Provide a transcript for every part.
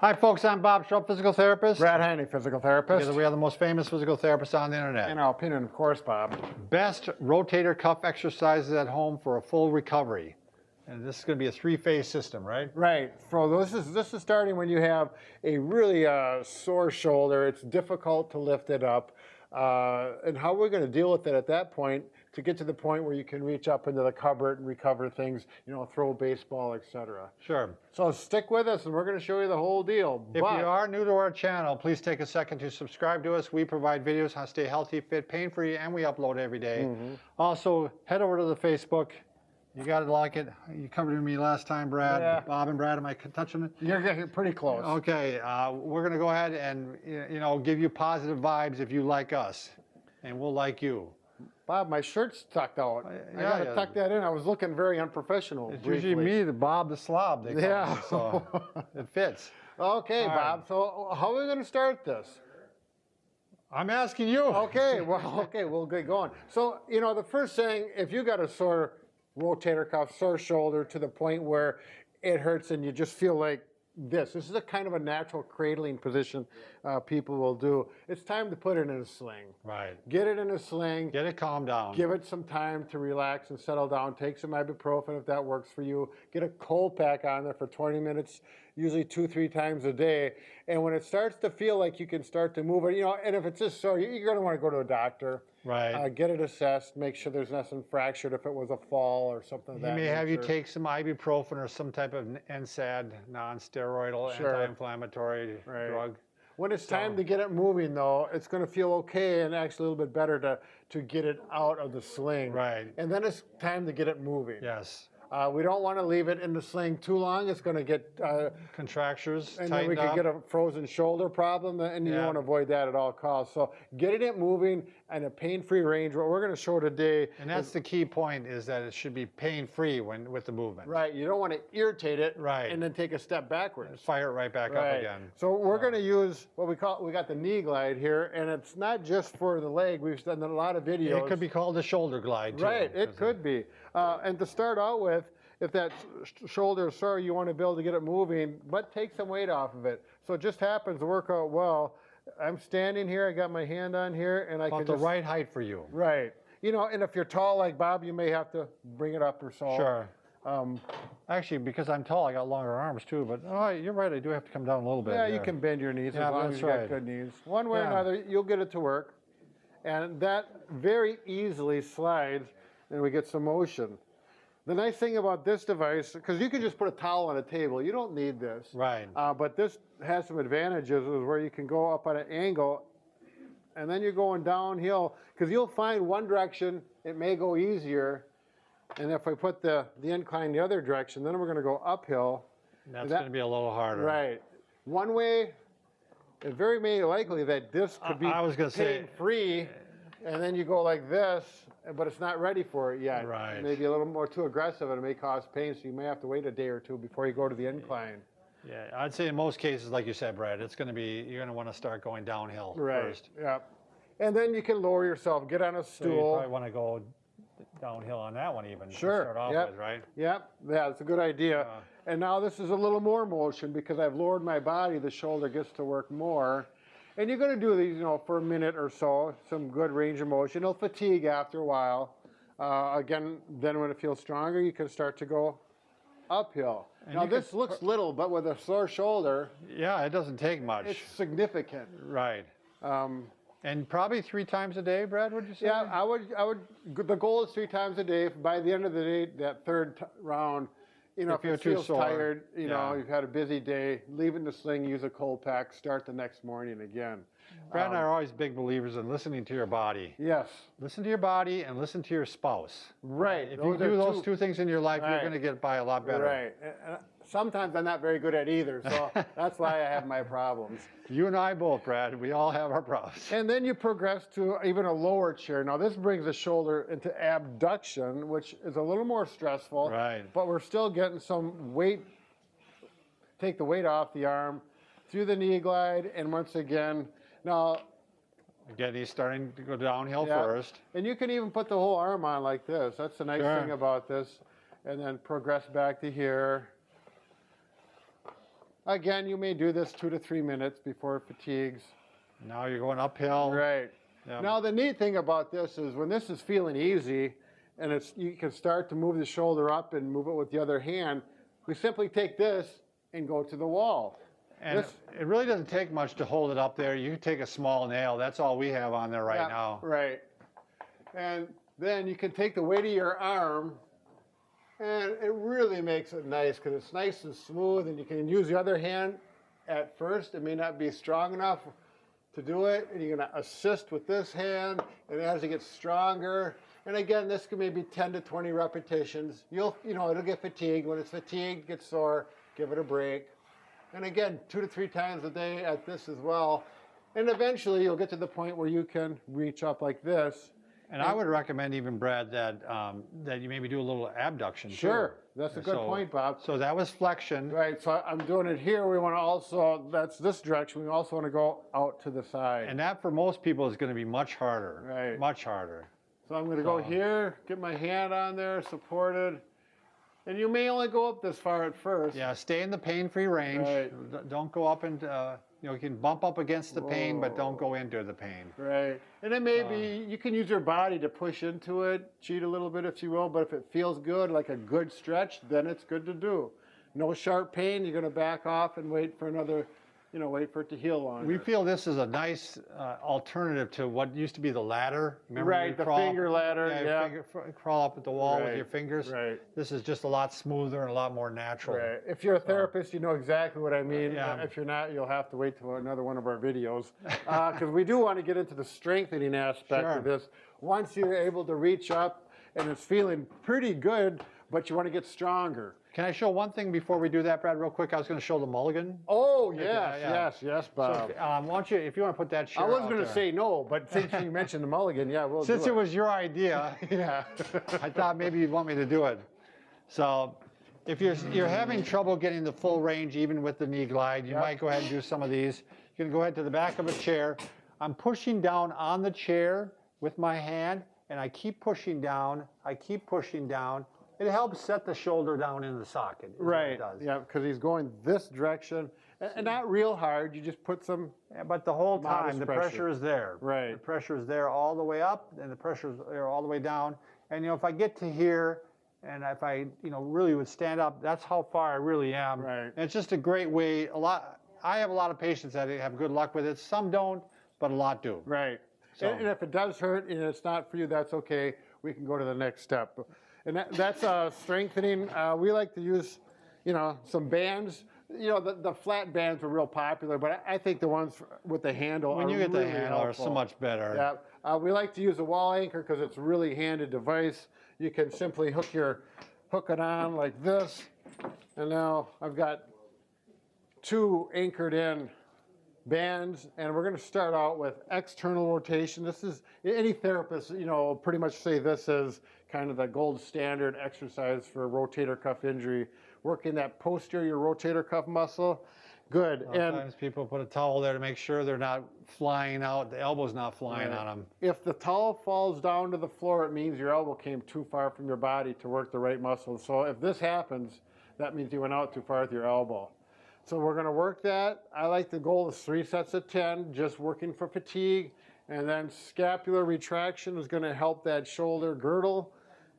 Hi folks, I'm Bob Schrupp, physical therapist. Brad Heineck, physical therapist. Together we are the most famous physical therapists on the internet. In our opinion, of course, Bob. Best rotator cuff exercises at home for a full recovery. And this is going to be a three-phase system, right? Right. So this is starting when you have a really sore shoulder. It's difficult to lift it up. And how we're going to deal with it at that point to get to the point where you can reach up into the cupboard and recover things, you know, throw a baseball, etc. Sure. So stick with us and we're going to show you the whole deal. If you are new to our channel, please take a second to subscribe to us. We provide videos how to stay healthy, fit, pain-free, and we upload every day. Also, head over to the Facebook. You got to like it. You covered me last time, Brad. Yeah. Bob and Brad, am I touching it? You're getting pretty close. Okay, we're going to go ahead and give you positive vibes if you like us, and we'll like you. Bob, my shirt's tucked out. I got to tuck that in. I was looking very unprofessional. It's briefly. usually me, the Bob the Slob, they call me, so it fits. Okay, All Bob. right. So how are we going to start this? I'm asking you. Okay, well, okay, we'll get going. So, you know, the first thing, if you got a sore rotator cuff, sore shoulder to the point where it hurts and you just feel like this is a kind of a natural cradling position people will do. It's time to put it in a sling. Right. Get it in a sling. Get it calmed down. Give it some time to relax and settle down. Take some ibuprofen if that works for you. Get a cold pack on there for 20 minutes, usually 2-3 times a day. And when it starts to feel like you can start to move it, you know, and if it's just sore, you're going to want to go to a doctor. Right. Get it assessed. Make sure there's nothing fractured if it was a fall or something like that. He may have you take some ibuprofen or some type of NSAID, non-steroidal anti-inflammatory drug. When it's time to get it moving, though, it's going to feel okay and actually a little bit better to get it out of the sling. Right. And then it's time to get it moving. Yes. We don't want to leave it in the sling too long. It's going to get contractures, and then we could get a frozen shoulder problem, and you want to avoid that at all costs. So getting it moving in a pain-free range. What we're going to show today, and that's the key point, is that it should be pain-free with the movement. Right. You don't want to irritate it, right, and then take a step backwards. Fire it right back up again. So we're going to use what we got the knee glide here, and it's not just for the leg. We've done a lot of videos. It could be called the shoulder glide too. Right. It could be. And to start out with, if that shoulder is sore, you want to be able to get it moving, but take some weight off of it. So it just happens to work out well. I'm standing here, I got my hand on here, and I can just... About the right height for you. Right. You know, and if you're tall like Bob, you may have to bring it up or so. Sure. Actually, because I'm tall, I got longer arms too, but you're right, I do have to come down a little bit. Yeah, you can bend your knees as long as you got good knees. One way or another, you'll get it to work. And that very easily slides, and we get some motion. The nice thing about this device, because you can just put a towel on a table, you don't need this. Right. But this has some advantages, is where you can go up at an angle, and then you're going downhill, because you'll find one direction, it may go easier, and if we put the incline the other direction, then we're going to go uphill. That's going to be a little harder. Right. One way, it's very likely that this could be pain-free, and then you go like this, but it's not ready for it yet. Right. Maybe a little more too aggressive, and it may cause pain, so you may have to wait a day or two before you go to the incline. Yeah, I'd say in most cases, like you said, Brad, it's going to be, you're going to want to start going downhill first. Yeah. And then you can lower yourself, get on a stool. So you probably want to go downhill on that one even. Sure. To start off with, right? Yep. Yeah, it's a good idea. And now this is a little more motion because I've lowered my body. The shoulder gets to work more. And you're going to do these, you know, for a minute or so, some good range of motion. It'll fatigue after a while. Again, then when it feels stronger, you can start to go uphill. And now this looks little, but with a sore shoulder, yeah, it doesn't take much. It's significant. Right. And probably 3 times a day, Brad, would you say? Yeah, I would. The goal is 3 times a day. By the end of the day, that third round, you know, if it feels tired, you know, you've had a busy day, leave it in the sling, use a cold pack, start the next morning again. Brad and I are always big believers in listening to your body. Yes. Listen to your body and listen to your spouse. Right. If you do those 2 things in your life, you're going to get by a lot better. Right. And sometimes I'm not very good at either, so that's why I have my problems. You and I both, Brad. We all have our problems. And then you progress to even a lower chair. Now this brings the shoulder into abduction, which is a little more stressful. Right. But we're still getting some weight, take the weight off the arm, through the knee glide, and once again, now... Again, he's starting to go downhill first. And you can even put the whole arm on like this. That's the nice thing about this. And then progress back to here. Again, you may do this 2 to 3 minutes before it fatigues. Now you're going uphill. Right. Yep. Now the neat thing about this is when this is feeling easy and you can start to move the shoulder up and move it with the other hand, we simply take this and go to the wall. And it really doesn't take much to hold it up there. You can take a small nail. That's all we have on there right now. Right. And then you can take the weight of your arm, and it really makes it nice because it's nice and smooth, and you can use the other hand at first. It may not be strong enough to do it, and you're going to assist with this hand, and as it gets stronger, and again, this can maybe 10 to 20 repetitions. It'll get fatigued. When it's fatigued, gets sore, give it a break. And again, 2 to 3 times a day at this as well. And eventually you'll get to the point where you can reach up like this. And I would recommend even, Brad, that you maybe do a little abduction. Sure, that's a good point, Bob. So that was flexion. Right, so I'm doing it here. We want to also, that's this direction. We also want to go out to the side. And that for most people is going to be much harder. Right. Much harder. So I'm going to go here, get my hand on there, supported. And you may only go up this far at first. Yeah, stay in the pain-free range. Right. Don't go up and, you can bump up against the pain, but don't go into the pain. Right. And then maybe you can use your body to push into it, cheat a little bit if you will, but if it feels good, like a good stretch, then it's good to do. No sharp pain, you're going to back off and wait for another, wait for it to heal longer. We feel this is a nice alternative to what used to be the ladder. Remember, right, the finger ladder. Crawl up at the wall with Right, your fingers. right. This is just a lot smoother and a lot more natural. Right. If you're a therapist, you know exactly what I mean. Yeah. If you're not, you'll have to wait till another one of our videos. Because we do want to get into the strengthening aspect of this. Once you're able to reach up and it's feeling pretty good, but you want to get stronger. Can I show one thing before we do that, Brad, real quick? I was going to show the mulligan. Oh, yes, Bob. So, why don't you, if you want to put that chair I was out going to there. say no, but since you mentioned the mulligan, we'll do it. Since it was your idea, Yeah. I thought maybe you'd want me to do it. So if you're having trouble getting the full range even with the knee glide, you might go ahead and do some of these. You can go ahead to the back of a chair. I'm pushing down on the chair with my hand, and I keep pushing down. It helps set the shoulder down in the socket. Right, It does. yeah, because he's going this direction. And not real hard, you just put some... Yeah, but the whole time, modest the pressure. pressure is there. Right. The pressure is there all the way up, and the pressure is there all the way down. And if I get to here, and if I really would stand up, that's how far I really am. Right. And it's just a great way. I have a lot of patients that have good luck with it. Some don't, but a lot do. Right. So- And if it does hurt and it's not for you, that's okay. We can go to the next step. And that's strengthening. We like to use, some bands. The flat bands are real popular, but I think the ones with the handle When are you get really the handle, are helpful. so much better. Yeah. We like to use a wall anchor because it's a really handy device. You can simply hook it on like this. And now I've got 2 anchored in bands, and we're going to start out with external rotation. This is, any therapist, pretty much say this is kind of the gold standard exercise for rotator cuff injury, working that posterior rotator cuff muscle. Good. Sometimes people put a towel there to make sure they're not flying out, the elbow's not flying on them. If the towel falls down to the floor, it means your elbow came too far from your body to work the right muscle. So if this happens, that means you went out too far with your elbow. So we're going to work that. I like the goal is 3 sets of 10, just working for fatigue. And then scapular retraction is going to help that shoulder girdle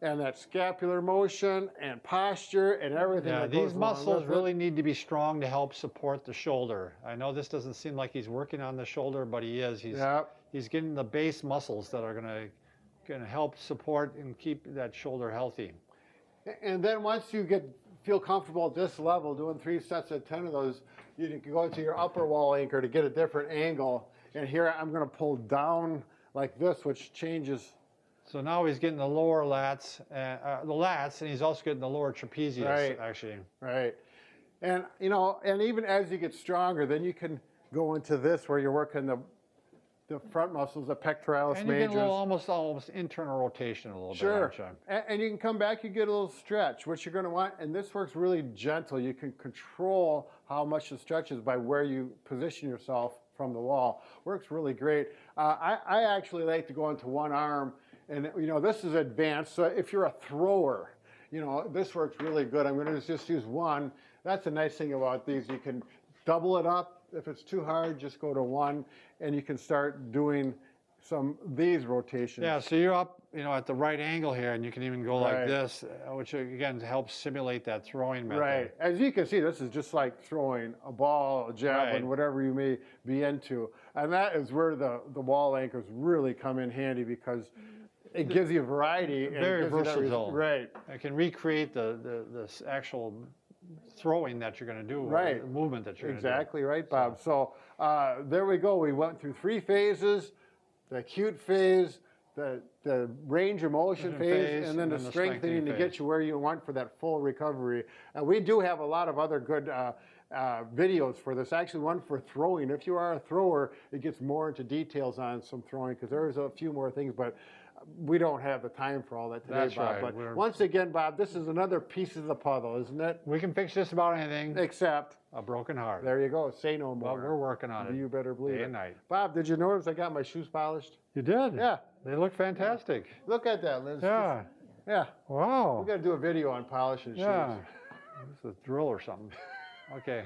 and that scapular motion and posture and everything. Yeah, that goes these along muscles with it. really need to be strong to help support the shoulder. I know this doesn't seem like he's working on the shoulder, but he is. He's getting the base muscles that are going to help support and keep that shoulder healthy. And then once you feel comfortable at this level, doing 3 sets of 10 of those, you can go to your upper wall anchor to get a different angle. And here I'm going to pull down like this, which changes. So now he's getting the lower lats, and he's also getting the lower trapezius, actually. Right. And, and even as you get stronger, then you can go into this where you're working the front muscles, the pectoralis And you majors. get a little, almost internal rotation a little bit, aren't you? And you can come back, you get a little stretch, which you're going to want. And this works really gentle. You can control how much the stretch is by where you position yourself from the wall. Works really great. I actually like to go into one arm. And, this is advanced. So if you're a thrower, this works really good. I'm going to just use one. That's the nice thing about these. You can double it up. If it's too hard, just go to 1, and you can start doing these rotations. Yeah, so you're up, at the right angle here, and you can even go like Right. this, which again helps simulate that throwing method. Right. As you can see, this is just like throwing a ball, a javelin, Right. whatever you may be into. And that is where the wall anchors really come in handy, because it gives you variety. And Very it gives you that versatile. right. I can recreate the actual throwing that you're going to do, Right. the movement that you're going to do. Exactly right, Bob. So there we go. We went through 3 phases: the acute phase, the range of motion phase, and then the strengthening to get you where you want for that full recovery. And we do have a lot of other good videos for this. Actually, one for throwing. If you are a thrower, it gets more into details on some throwing, because there's a few more things, but we don't have the time for all that today, That's Bob. right. But once again, Bob, this is another piece of the puzzle, isn't it? We can fix just about anything Except, a broken heart. there you go. Say no more. Well, we're working on it. You better believe Day it. and night. Bob, did you notice I got my shoes polished? You did? Yeah. They look fantastic. Look at that, Liz. Yeah. Yeah. Wow. We got to do a video on polishing Yeah. shoes. This is a drill or something. Okay.